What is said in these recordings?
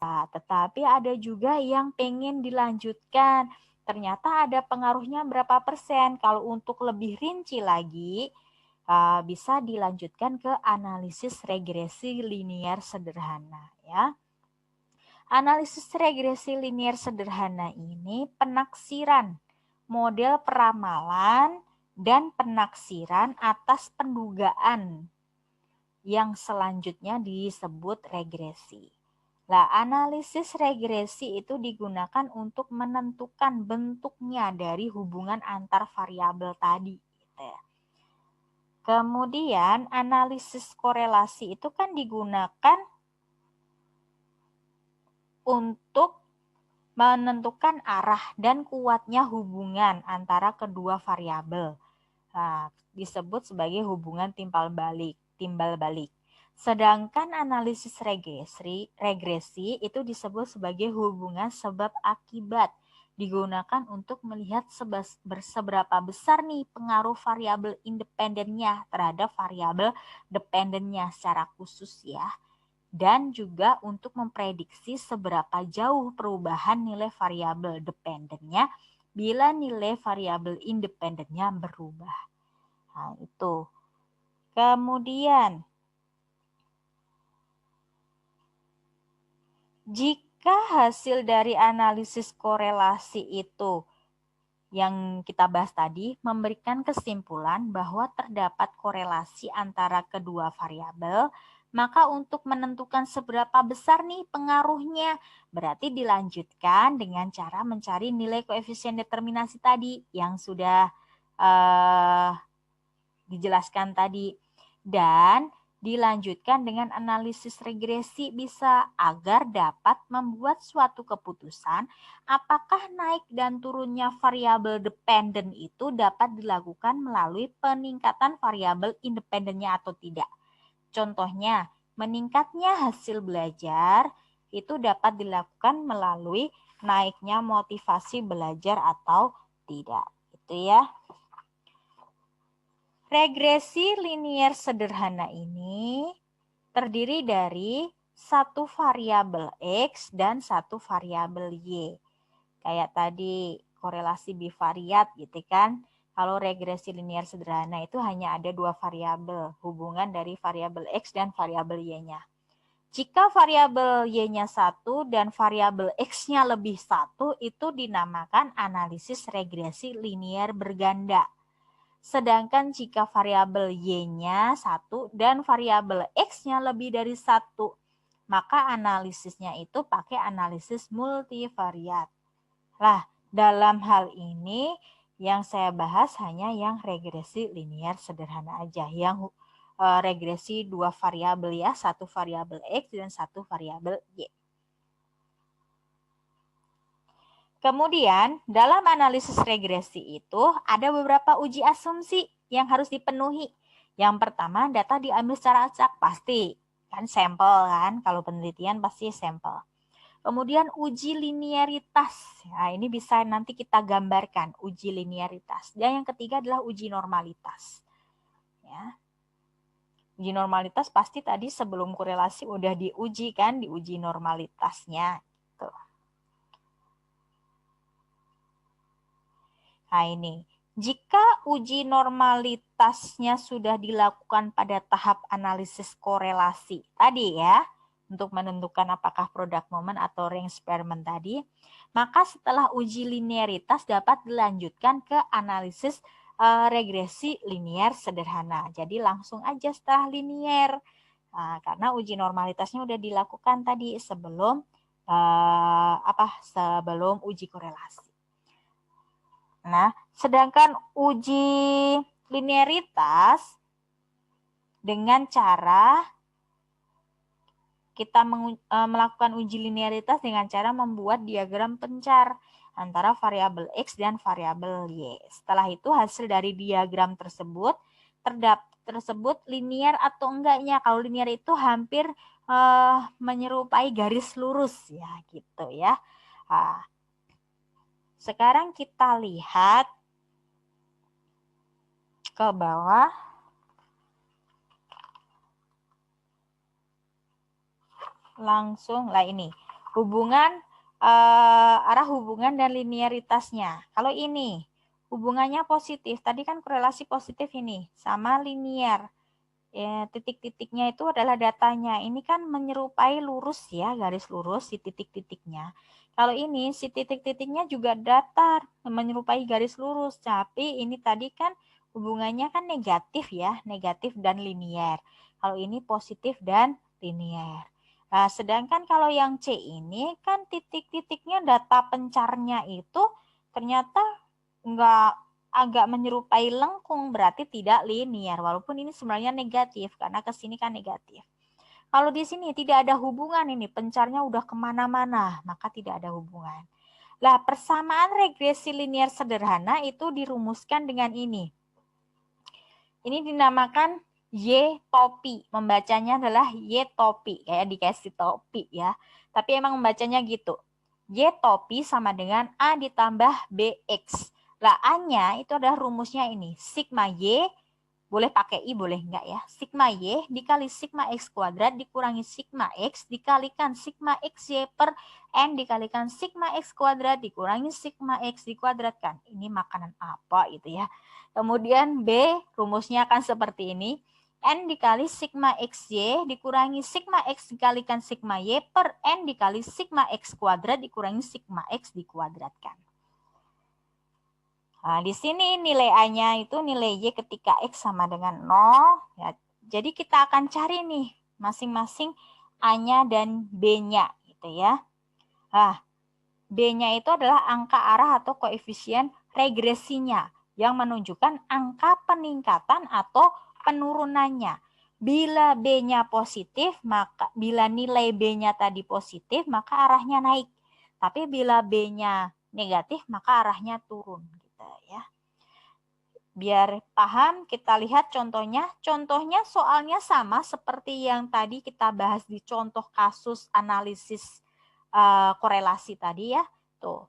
Tetapi ada juga yang pengen dilanjutkan. Ternyata ada pengaruhnya berapa persen. Kalau untuk lebih rinci lagi, bisa dilanjutkan ke analisis regresi linear sederhana ya. Analisis regresi linear sederhana ini penaksiran model peramalan dan penaksiran atas pendugaan yang selanjutnya disebut regresi. Nah, analisis regresi itu digunakan untuk menentukan bentuknya dari hubungan antar variabel tadi. Gitu ya. Kemudian analisis korelasi itu kan digunakan untuk menentukan arah dan kuatnya hubungan antara kedua variabel. Nah, disebut sebagai hubungan timbal balik. Sedangkan analisis regresi itu disebut sebagai hubungan sebab akibat. Digunakan untuk melihat seberapa besar nih pengaruh variabel independennya terhadap variabel dependennya secara khusus ya. Dan juga untuk memprediksi seberapa jauh perubahan nilai variabel dependennya bila nilai variabel independennya berubah. Nah, itu. Kemudian, jika hasil dari analisis korelasi itu yang kita bahas tadi memberikan kesimpulan bahwa terdapat korelasi antara kedua variabel, maka untuk menentukan seberapa besar nih pengaruhnya, berarti dilanjutkan dengan cara mencari nilai koefisien determinasi tadi yang sudah dijelaskan tadi. Dan dilanjutkan dengan analisis regresi bisa agar dapat membuat suatu keputusan apakah naik dan turunnya variabel dependen itu dapat dilakukan melalui peningkatan variabel independennya atau tidak. Contohnya, meningkatnya hasil belajar itu dapat dilakukan melalui naiknya motivasi belajar atau tidak. Itu ya. Regresi linear sederhana ini terdiri dari satu variabel X dan satu variabel Y. Kayak tadi korelasi bivariat gitu kan. Kalau regresi linear sederhana itu hanya ada dua variabel, hubungan dari variabel X dan variabel Y-nya. Jika variabel Y-nya 1 dan variabel X-nya lebih 1, itu dinamakan analisis regresi linear berganda. Sedangkan jika variabel Y-nya 1 dan variabel X-nya lebih dari 1, maka analisisnya itu pakai analisis multivariat. Nah, dalam hal ini yang saya bahas hanya yang regresi linear sederhana aja, yang regresi dua variabel ya, satu variabel X dan satu variabel Y. Kemudian, dalam analisis regresi itu ada beberapa uji asumsi yang harus dipenuhi. Yang pertama, data diambil secara acak, pasti. Kan sampel kan, kalau penelitian pasti sampel. Kemudian uji linearitas. Nah, ini bisa nanti kita gambarkan uji linearitas. Dan yang ketiga adalah uji normalitas. Ya. Uji normalitas pasti tadi sebelum korelasi udah diuji kan, diuji normalitasnya. Tuh. Nah ini, jika uji normalitasnya sudah dilakukan pada tahap analisis korelasi tadi ya, untuk menentukan apakah produk momen atau ring experiment tadi, maka setelah uji linearitas dapat dilanjutkan ke analisis regresi linear sederhana. Jadi langsung aja setelah linear, karena uji normalitasnya sudah dilakukan tadi sebelum sebelum uji korelasi. Nah, sedangkan uji linearitas dengan cara kita melakukan uji linearitas dengan cara membuat diagram pencar antara variabel X dan variabel Y. Setelah itu hasil dari diagram tersebut tersebut linear atau enggaknya. Kalau linear itu hampir menyerupai garis lurus ya gitu ya. Nah, sekarang kita lihat ke bawah. Langsung lah ini. hubungan arah hubungan dan linearitasnya. Kalau ini hubungannya positif, tadi kan korelasi positif ini sama linear. Ya, titik-titiknya itu adalah datanya. Ini kan menyerupai lurus ya, garis lurus si titik-titiknya. Kalau ini si titik-titiknya juga datar, menyerupai garis lurus. Tapi ini tadi kan hubungannya kan negatif ya, negatif dan linear. Kalau ini positif dan linear. Nah, sedangkan kalau yang C ini kan titik-titiknya data pencarnya itu ternyata enggak agak menyerupai lengkung, berarti tidak linear. Walaupun ini sebenarnya negatif, karena ke sini kan negatif. Kalau di sini tidak ada hubungan ini, pencarnya udah kemana-mana, maka tidak ada hubungan. Lah, persamaan regresi linear sederhana itu dirumuskan dengan ini. Ini dinamakan Y topi. Membacanya adalah Y topi. Kayak dikasih topi ya. Tapi emang membacanya gitu. Y topi sama dengan A ditambah BX. Lah A-nya itu adalah rumusnya ini. Sigma Y, boleh pakai I, boleh enggak ya. Sigma Y dikali sigma X kuadrat dikurangi sigma X dikalikan sigma XY per N dikalikan sigma X kuadrat dikurangi sigma X dikuadratkan. Ini makanan apa itu ya. Kemudian B rumusnya akan seperti ini. N dikali sigma XY dikurangi sigma X dikalikan sigma Y per N dikali sigma X kuadrat dikurangi sigma X dikuadratkan. Nah, di sini nilai A-nya itu nilai Y ketika X sama dengan 0. Ya, jadi kita akan cari nih masing-masing A-nya dan B-nya gitu ya. Nah, B-nya itu adalah angka arah atau koefisien regresinya yang menunjukkan angka peningkatan atau penurunannya. Bila B-nya positif, maka bila nilai B-nya tadi positif, maka arahnya naik. Tapi bila B-nya negatif, maka arahnya turun gitu ya. Biar paham, kita lihat contohnya. Contohnya soalnya sama seperti yang tadi kita bahas di contoh kasus analisis korelasi tadi ya. Tuh,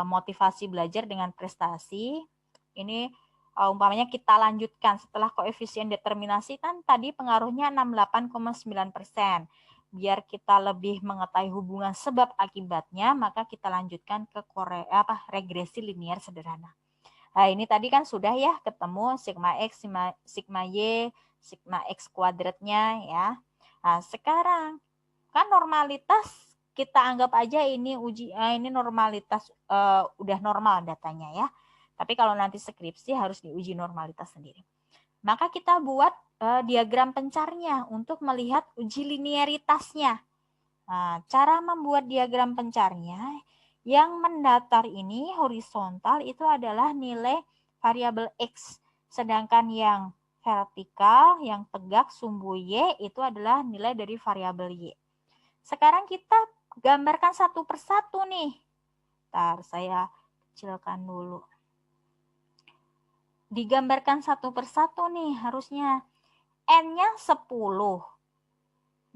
motivasi belajar dengan prestasi. Ini umpamanya kita lanjutkan setelah koefisien determinasi kan tadi pengaruhnya 68,9%. Biar kita lebih mengetahui hubungan sebab akibatnya, maka kita lanjutkan ke regresi linear sederhana. Nah, ini tadi kan sudah ya ketemu sigma X, sigma Y, sigma X kuadratnya ya. Nah, sekarang kan normalitas kita anggap aja ini ini normalitas udah normal datanya ya. Tapi kalau nanti skripsi harus diuji normalitas sendiri. Maka kita buat diagram pencarnya untuk melihat uji linearitasnya. Nah, cara membuat diagram pencarnya yang mendatar ini horizontal itu adalah nilai variabel X. Sedangkan yang vertikal, yang tegak sumbu Y itu adalah nilai dari variabel Y. Sekarang kita gambarkan satu persatu nih. Ntar saya kecilkan dulu. Digambarkan satu persatu nih harusnya. N-nya 10.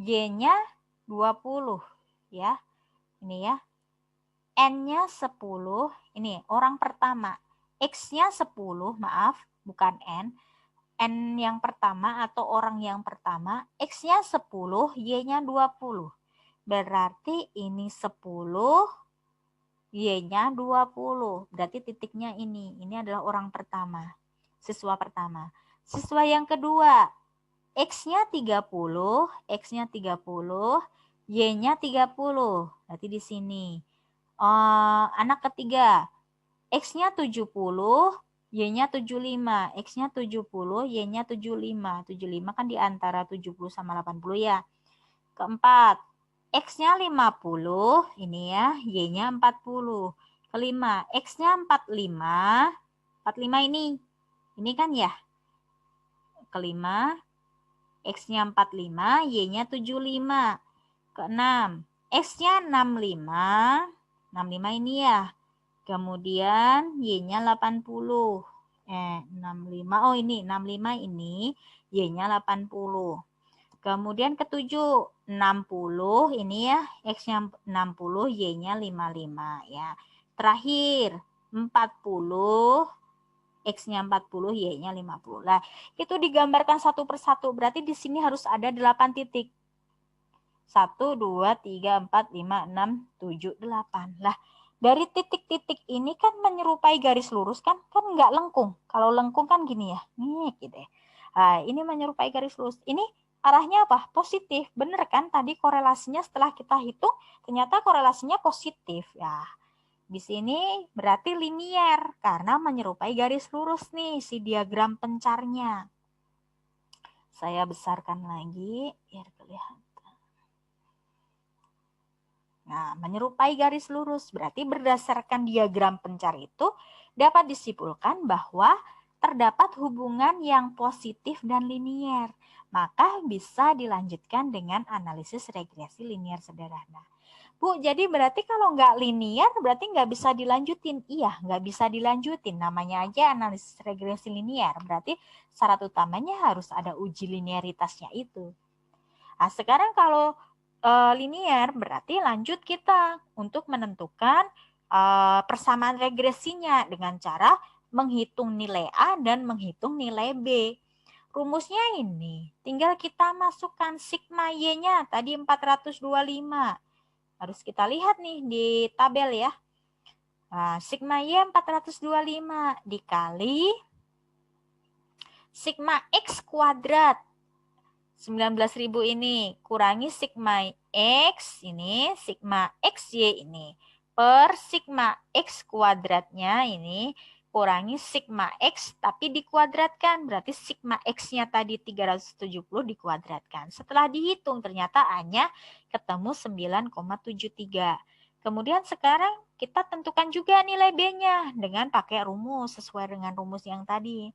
Y-nya 20 ya. Ini ya. N-nya 10. Ini orang pertama. X-nya 10, maaf, bukan N. N yang pertama atau orang yang pertama. X-nya 10, Y-nya 20. Berarti ini 10, Y-nya 20. Berarti titiknya ini. Ini adalah orang pertama. Siswa pertama. Siswa yang kedua. X-nya 30, X-nya 30, Y-nya 30. Berarti di sini. Anak ketiga. X-nya 70, Y-nya 75. X-nya 70, Y-nya 75. 75 kan di antara 70 sama 80 ya. Keempat. X-nya 50, ini ya, Y-nya 40. Kelima, X-nya 45. 45 ini kan ya. Kelima, X-nya 45, Y-nya 75. Keenam, X-nya 65. 65 ini ya. Kemudian Y-nya 80. 65. Oh ini, 65 ini, Y-nya 80. Kemudian ketujuh, 60 ini ya, X-nya 60, Y-nya 55 ya. Terakhir, 40, X-nya 40, Y-nya 50. Nah, itu digambarkan satu persatu. Berarti di sini harus ada 8 titik. 1, 2, 3, 4, 5, 6, 7, 8. Lah, dari titik-titik ini kan menyerupai garis lurus kan nggak lengkung. Kalau lengkung kan gini ya, nih gitu ya. Nah, ini menyerupai garis lurus. Ini arahnya apa? Positif. Bener kan tadi korelasinya setelah kita hitung ternyata korelasinya positif. Ya, di sini berarti linier karena menyerupai garis lurus nih si diagram pencarnya. Saya besarkan lagi biar kelihatan. Nah, menyerupai garis lurus berarti berdasarkan diagram pencar itu dapat disimpulkan bahwa terdapat hubungan yang positif dan linier. Maka bisa dilanjutkan dengan analisis regresi linier sederhana. Bu, jadi berarti kalau nggak linier berarti nggak bisa dilanjutin. Iya, nggak bisa dilanjutin. Namanya aja analisis regresi linier. Berarti syarat utamanya harus ada uji linearitasnya itu. Nah, sekarang kalau linier berarti lanjut kita untuk menentukan persamaan regresinya dengan cara menghitung nilai A dan menghitung nilai B. Rumusnya ini, tinggal kita masukkan sigma Y-nya tadi 425. Harus kita lihat nih di tabel ya. Nah, sigma Y 425 dikali sigma X kuadrat 19.000 ini kurangi sigma X ini, sigma XY ini per sigma X kuadratnya ini kurangi sigma X tapi dikuadratkan. Berarti sigma X-nya tadi 370 dikuadratkan. Setelah dihitung ternyata A-nya ketemu 9,73. Kemudian sekarang kita tentukan juga nilai B-nya dengan pakai rumus sesuai dengan rumus yang tadi.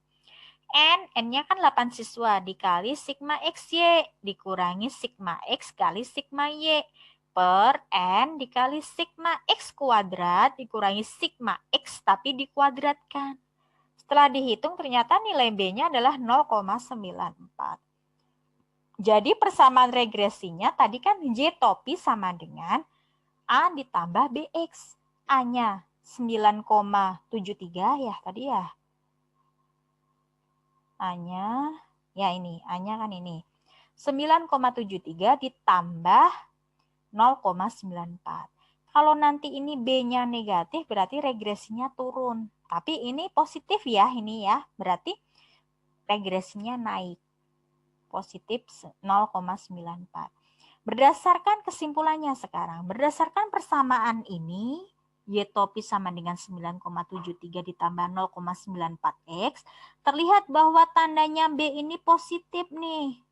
N-nya kan 8 siswa dikali sigma XY dikurangi sigma X kali sigma Y per N dikali sigma X kuadrat dikurangi sigma X tapi dikuadratkan. Setelah dihitung ternyata nilai B-nya adalah 0,94. Jadi persamaan regresinya tadi kan Y topi sama dengan A ditambah BX. A-nya 9,73 ya tadi ya. A-nya, ya ini, A-nya kan ini. 9,73 ditambah 0,94. Kalau nanti ini B-nya negatif berarti regresinya turun. Tapi ini positif ya, ini ya. Berarti regresinya naik. Positif 0,94. Berdasarkan kesimpulannya sekarang, berdasarkan persamaan ini, Y topi sama dengan 9,73 ditambah 0,94X, terlihat bahwa tandanya B ini positif nih.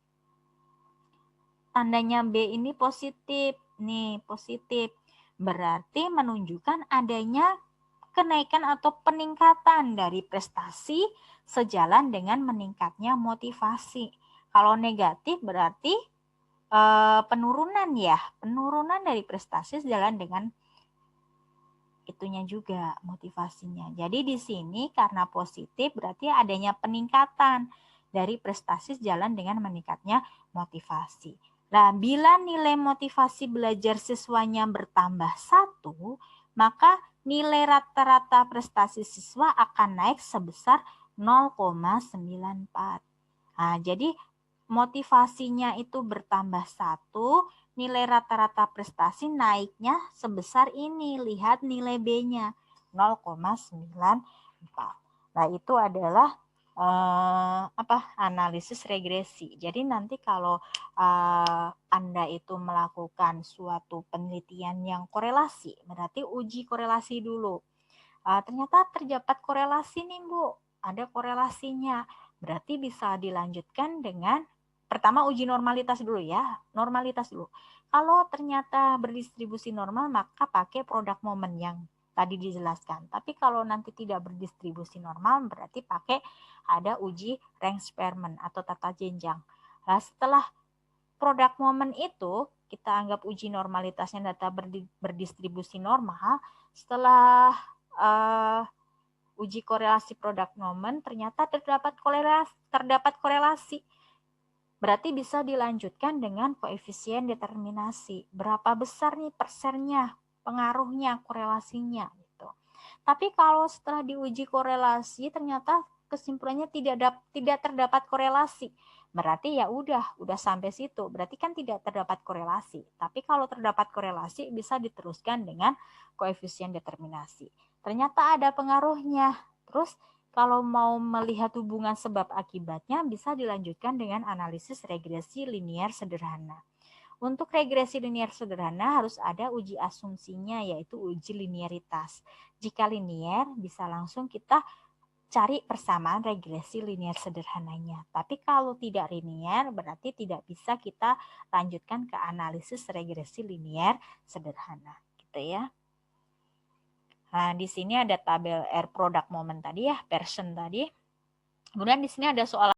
Tandanya B ini positif, nih positif. Berarti menunjukkan adanya kenaikan atau peningkatan dari prestasi sejalan dengan meningkatnya motivasi. Kalau negatif berarti penurunan ya, penurunan dari prestasi sejalan dengan itunya juga motivasinya. Jadi di sini karena positif berarti adanya peningkatan dari prestasi sejalan dengan meningkatnya motivasi. Nah, bila nilai motivasi belajar siswanya bertambah 1, maka nilai rata-rata prestasi siswa akan naik sebesar 0,94. Nah, jadi motivasinya itu bertambah 1, nilai rata-rata prestasi naiknya sebesar ini. Lihat nilai B-nya 0,94. Nah, itu adalah analisis regresi. Jadi nanti kalau Anda itu melakukan suatu penelitian yang korelasi, berarti uji korelasi dulu. Ternyata terdapat korelasi nih Bu, ada korelasinya. Berarti bisa dilanjutkan dengan pertama uji normalitas dulu ya, normalitas dulu. Kalau ternyata berdistribusi normal maka pakai produk momen yang tadi dijelaskan. Tapi kalau nanti tidak berdistribusi normal berarti pakai ada uji range Spearman atau tata jenjang. Nah, setelah produk momen itu kita anggap uji normalitasnya data berdistribusi normal. Setelah uji korelasi produk momen ternyata terdapat korelasi. Berarti bisa dilanjutkan dengan koefisien determinasi. Berapa besar nih persennya, pengaruhnya, korelasinya gitu. Tapi kalau setelah diuji korelasi ternyata kesimpulannya tidak terdapat korelasi. berarti ya udah sampai situ. Berarti kan tidak terdapat korelasi. Tapi kalau terdapat korelasi bisa diteruskan dengan koefisien determinasi. Ternyata ada pengaruhnya. Terus kalau mau melihat hubungan sebab akibatnya bisa dilanjutkan dengan analisis regresi linier sederhana. Untuk regresi linier sederhana harus ada uji asumsinya, yaitu uji linearitas. Jika linier, bisa langsung kita cari persamaan regresi linier sederhananya. Tapi kalau tidak linier, berarti tidak bisa kita lanjutkan ke analisis regresi linier sederhana. Gitu ya. Nah, di sini ada tabel R product moment tadi ya, Pearson tadi. Kemudian di sini ada soal